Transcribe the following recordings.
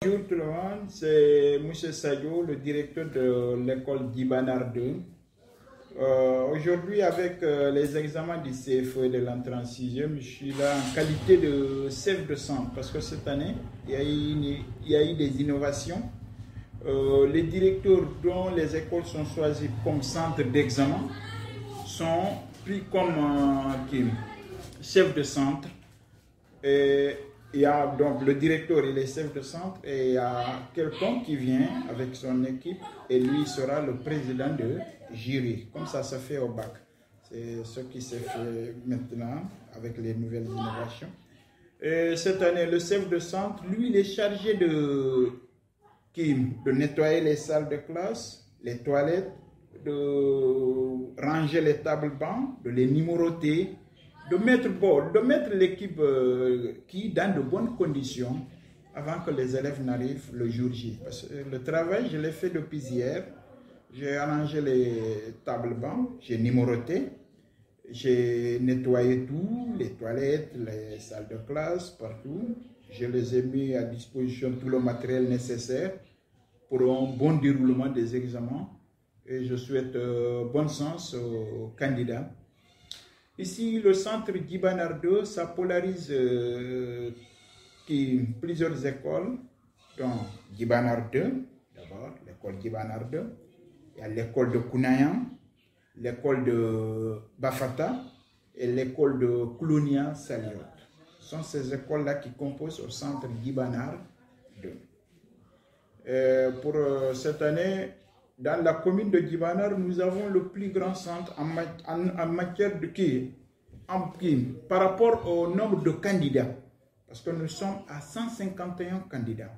Bonjour tout le monde, c'est M. Sadio, le directeur de l'école Guy-Banard 2. Aujourd'hui, avec les examens du CFE de l'entrée en 6e, je suis là en qualité de chef de centre parce que cette année, il y a eu des innovations. Les directeurs dont les écoles sont choisies comme centre d'examen sont pris comme chef de centre. Et il y a donc le directeur et les chefs de centre et il y a quelqu'un qui vient avec son équipe et lui sera le président de jury, comme ça se fait au bac. C'est ce qui s'est fait maintenant avec les nouvelles innovations. Et cette année, le chef de centre, lui, il est chargé de nettoyer les salles de classe, les toilettes, de ranger les tables bancs, de les numéroter, de mettre l'équipe dans de bonnes conditions avant que les élèves n'arrivent le jour J. Parce que le travail, je l'ai fait depuis hier. J'ai arrangé les tables bancs, j'ai numéroté, j'ai nettoyé tout, les toilettes, les salles de classe, partout. Je les ai mis à disposition tout le matériel nécessaire pour un bon déroulement des examens. Et je souhaite bon sens aux candidats. Ici, le centre Guy-Banard 2, ça polarise plusieurs écoles, dont Guy-Banard 2, d'abord, l'école Guy-Banard 2, il y a l'école de Kounayan, l'école de Bafata et l'école de Koulonia Saliot. Ce sont ces écoles-là qui composent au centre Guy-Banard 2. Pour cette année, dans la commune de Guy-Banard, nous avons le plus grand centre en matière de par rapport au nombre de candidats. Parce que nous sommes à 151 candidats.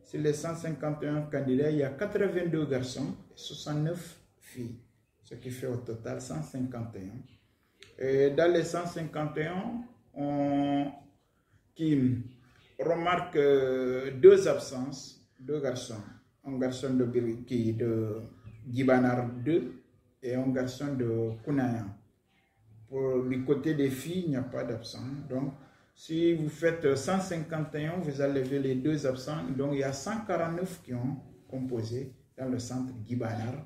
Sur les 151 candidats, il y a 82 garçons et 69 filles. Ce qui fait au total 151. Et dans les 151, on remarque deux absences, deux garçons. Un garçon de Guy-Banard 2 et un garçon de Kounayan. Du côté des filles, il n'y a pas d'absent. Donc, si vous faites 151, vous enlevez les deux absents. Donc, il y a 149 qui ont composé dans le centre Guy-Banard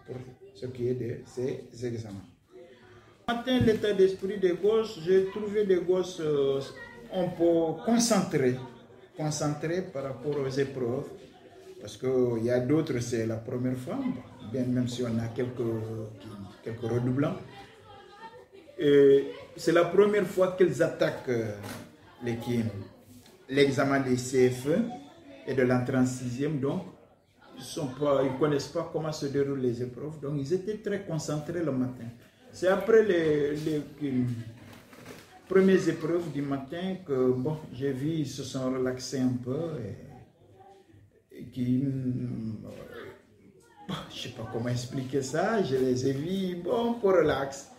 pour ce qui est de ces examens. Matin, l'état d'esprit des gosses, j'ai trouvé des gosses un peu concentrés par rapport aux épreuves. Parce qu'il y a d'autres, c'est la première fois, bien, même si on a quelques redoublants. C'est la première fois qu'ils attaquent l'examen des CFE et de l'entrée en 6e. Donc, ils ne connaissent pas comment se déroulent les épreuves. Donc, ils étaient très concentrés le matin. C'est après les premières épreuves du matin que j'ai vu, ils se sont relaxés un peu. Je ne sais pas comment expliquer ça, je les ai vus, pour relax.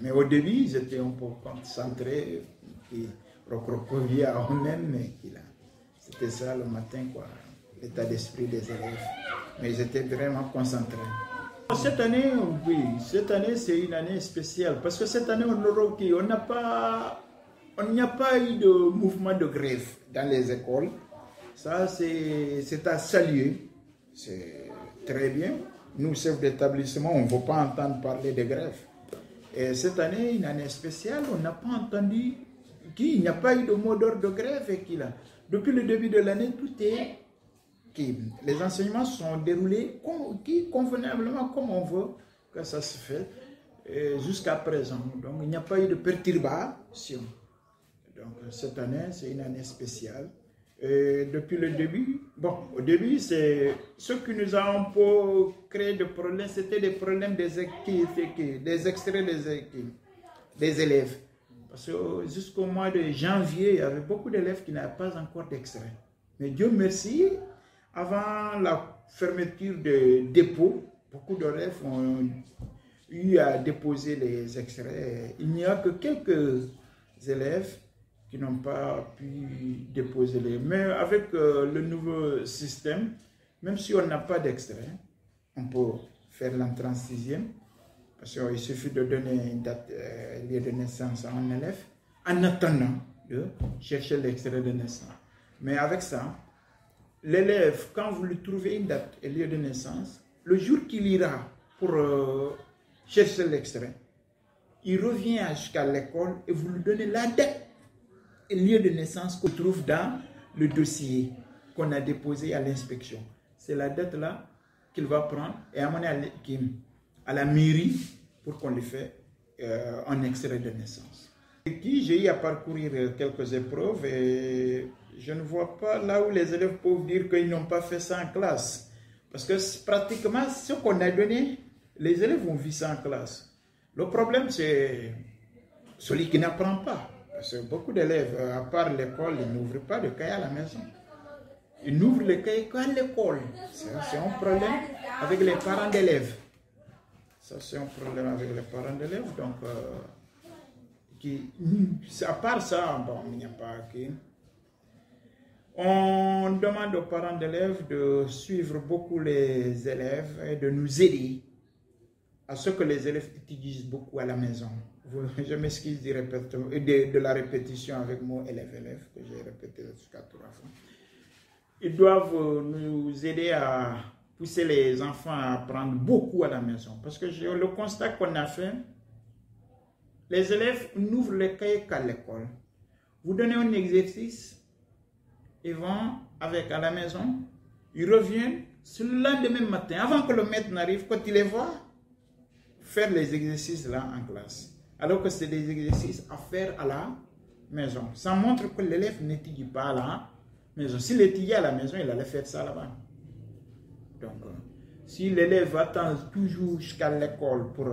Mais au début, ils étaient un peu concentrés, qui recroquevillaient à eux-mêmes, mais c'était ça le matin, l'état d'esprit des élèves. Mais ils étaient vraiment concentrés. Cette année, oui, cette année c'est une année spéciale, parce que cette année, on n'y a pas eu de mouvement de grève dans les écoles. Ça, c'est à saluer. C'est très bien. Nous, chefs d'établissement, on ne veut pas entendre parler de grève. Et cette année, une année spéciale, on n'a pas entendu qu'il n'y a pas eu de mot d'ordre de grève. Depuis le début de l'année, les enseignements sont déroulés convenablement comme on veut que ça se fait jusqu'à présent. Donc, il n'y a pas eu de perturbation. Donc, cette année, c'est une année spéciale. Et depuis le début, au début, c'est ce qui nous a un peu créé des problèmes, c'était des problèmes des extraits des élèves. Parce que jusqu'au mois de janvier, il y avait beaucoup d'élèves qui n'avaient pas encore d'extrait. Mais Dieu merci, avant la fermeture des dépôts, beaucoup d'élèves ont eu à déposer les extraits. Il n'y a que quelques élèves qui n'ont pas pu déposer les... Mais avec le nouveau système, même si on n'a pas d'extrait, on peut faire l'entrée en 6e, parce qu'il suffit de donner une date, lieu de naissance à un élève, en attendant de chercher l'extrait de naissance. Mais avec ça, l'élève, quand vous lui trouvez une date et lieu de naissance, le jour qu'il ira pour chercher l'extrait, il revient jusqu'à l'école et vous lui donnez la date et lieu de naissance qu'on trouve dans le dossier qu'on a déposé à l'inspection. C'est la date là qu'il va prendre et amener à la mairie pour qu'on lui fasse un extrait de naissance. J'ai eu à parcourir quelques épreuves et je ne vois pas là où les élèves peuvent dire qu'ils n'ont pas fait ça en classe. Parce que pratiquement ce qu'on a donné, les élèves ont vu ça en classe. Le problème, c'est celui qui n'apprend pas. Parce que beaucoup d'élèves, à part l'école, ils n'ouvrent pas de cahier à la maison. Ils n'ouvrent le cahier qu'à l'école. C'est un problème avec les parents d'élèves. Ça, c'est un problème avec les parents d'élèves. Donc, à part ça, bon, il n'y a pas... On demande aux parents d'élèves de suivre beaucoup les élèves et de nous aider à ce que les élèves étudient beaucoup à la maison. Je m'excuse de la répétition avec mon élève que j'ai répété jusqu'à 3 fois. Ils doivent nous aider à pousser les enfants à apprendre beaucoup à la maison. Parce que le constat qu'on a fait, les élèves n'ouvrent les cahiers qu'à l'école. Vous donnez un exercice, ils vont avec à la maison, ils reviennent le lendemain matin, avant que le maître n'arrive, quand il les voit, faire les exercices là en classe. Alors que c'est des exercices à faire à la maison. Ça montre que l'élève n'étudie pas à la maison. S'il étudiait à la maison, il allait faire ça là-bas. Donc, si l'élève attend toujours jusqu'à l'école pour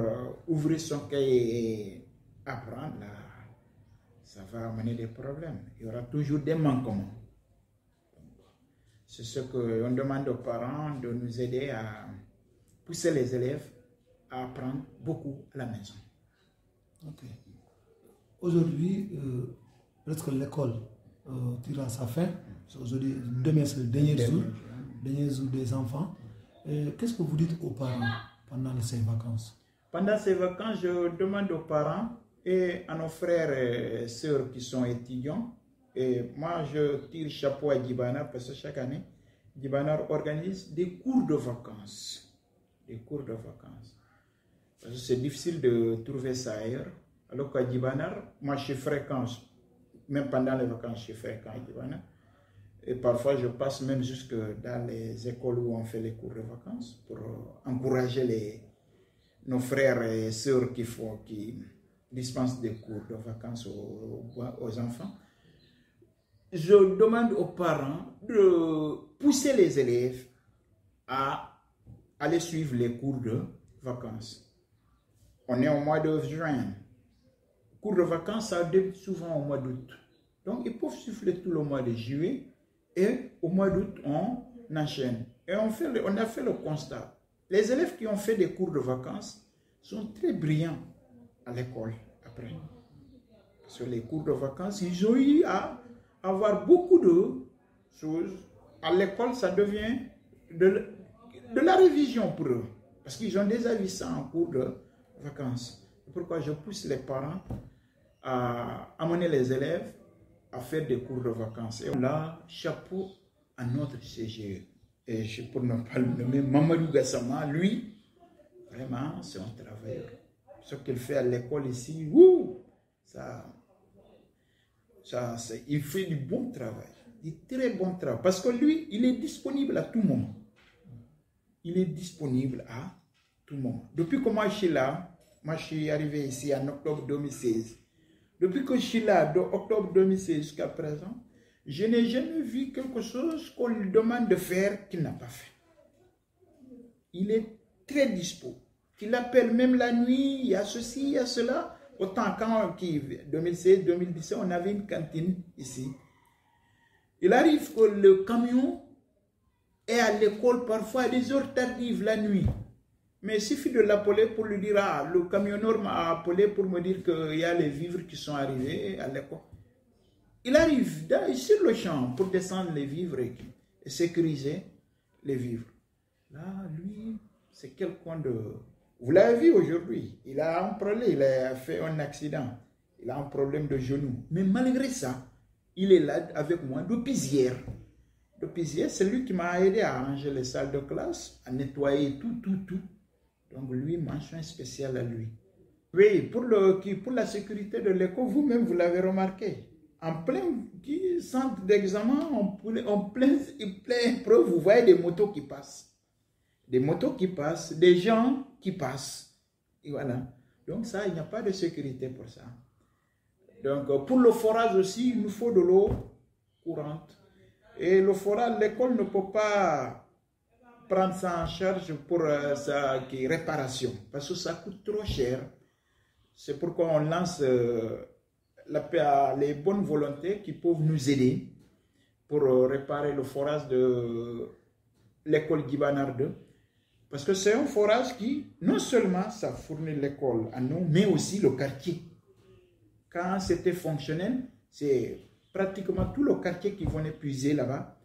ouvrir son cahier et apprendre, là, ça va amener des problèmes. Il y aura toujours des manquements. C'est ce qu'on demande aux parents de nous aider à pousser les élèves à apprendre beaucoup à la maison. Ok. Aujourd'hui, presque l'école tire à sa fin. Aujourd'hui, demain, c'est le dernier jour des enfants. Qu'est-ce que vous dites aux parents pendant ces vacances? Pendant ces vacances, je demande aux parents et à nos frères et sœurs qui sont étudiants. Et moi, je tire chapeau à Djibana parce que chaque année, Djibana organise des cours de vacances. Des cours de vacances. C'est difficile de trouver ça ailleurs. Alors qu'à Djibana, moi, je suis fréquent, même pendant les vacances, je suis fréquent à Djibana. Et parfois, je passe même jusque dans les écoles où on fait les cours de vacances pour encourager nos frères et sœurs qui dispensent des cours de vacances aux enfants. Je demande aux parents de pousser les élèves à aller suivre les cours de vacances. On est au mois de juin. Cours de vacances, ça débute souvent au mois d'août. Donc, ils peuvent suivre tout le mois de juillet et au mois d'août, on enchaîne. Et on a fait le constat. Les élèves qui ont fait des cours de vacances sont très brillants à l'école après. Parce que les cours de vacances, ils ont eu à avoir beaucoup de choses. À l'école, ça devient de la révision pour eux. Parce qu'ils ont déjà vu ça en cours de vacances. C'est pourquoi je pousse les parents à amener les élèves à faire des cours de vacances. Et là, chapeau à notre CGE. Et pour ne pas le nommer, Mamadou Gassama, lui, vraiment, c'est un travailleur. Ce qu'il fait à l'école ici, il fait du bon travail, du très bon travail. Parce que lui, il est disponible à tout moment. Il est disponible à tout moment. Depuis que moi je suis là, moi je suis arrivé ici en octobre 2016. Depuis que je suis là, de octobre 2016 jusqu'à présent, je n'ai jamais vu quelque chose qu'on lui demande de faire qu'il n'a pas fait. Il est très dispo. Il appelle même la nuit, il y a ceci, il y a cela. Autant quand 2016, 2017, on avait une cantine ici. Il arrive que le camion est à l'école parfois à des heures tardives la nuit. Mais il suffit de l'appeler pour lui dire, ah, le camionneur m'a appelé pour me dire qu'il y a les vivres qui sont arrivés à l'école. Il arrive sur le champ pour descendre les vivres et sécuriser les vivres. Là, lui, c'est quelqu'un de... Vous l'avez vu aujourd'hui, il a un problème, il a fait un accident, il a un problème de genou. Mais malgré ça, il est là avec moi depuis hier. Depuis hier, c'est lui qui m'a aidé à ranger les salles de classe, à nettoyer tout. Donc lui, mention spéciale à lui. Oui, pour la sécurité de l'école, vous-même, vous l'avez remarqué. En plein centre d'examen, en plein épreuve, vous voyez des motos qui passent. Des motos qui passent, des gens qui passent. Et voilà. Donc ça, il n'y a pas de sécurité pour ça. Donc pour le forage aussi, il nous faut de l'eau courante. Et le forage, l'école ne peut pas prendre ça en charge pour sa réparation. Parce que ça coûte trop cher. C'est pourquoi on lance les bonnes volontés qui peuvent nous aider pour réparer le forage de l'école Guibanar 2. Parce que c'est un forage qui, non seulement ça fournit l'école à nous, mais aussi le quartier. Quand c'était fonctionnel, c'est pratiquement tout le quartier qui venait puiser là-bas.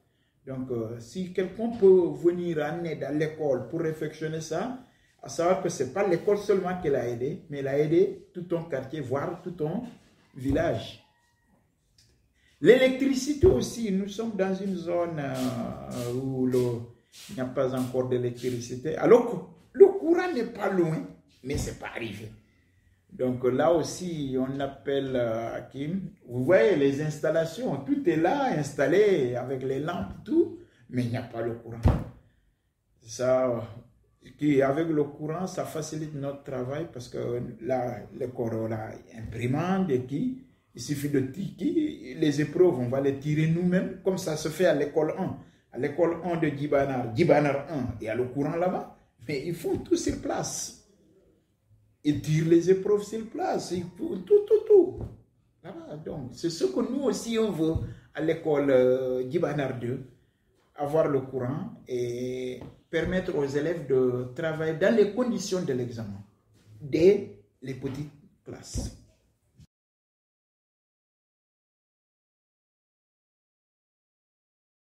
Donc, si quelqu'un peut venir en aide à l'école pour réfectionner ça, à savoir que ce n'est pas l'école seulement qui l'a aidé, mais elle a aidé tout ton quartier, voire tout ton village. L'électricité aussi, nous sommes dans une zone où il n'y a pas encore d'électricité. Alors que le courant n'est pas loin, mais ce n'est pas arrivé. Donc là aussi, on appelle Hakim. Vous voyez les installations, tout est là, installé avec les lampes, tout, mais il n'y a pas le courant. Ça, avec le courant, ça facilite notre travail parce que là, l'école a imprimante et il suffit de tirer les épreuves, on va les tirer nous-mêmes, comme ça se fait à l'école 1. À l'école 1 de Guibanar 1, il y a le courant là-bas, mais ils font tout sur place. Ils tirent les épreuves sur place, ils font tout. Là-bas, donc, c'est ce que nous aussi on veut à l'école Guibanar 2, avoir le courant et permettre aux élèves de travailler dans les conditions de l'examen, dès les petites classes.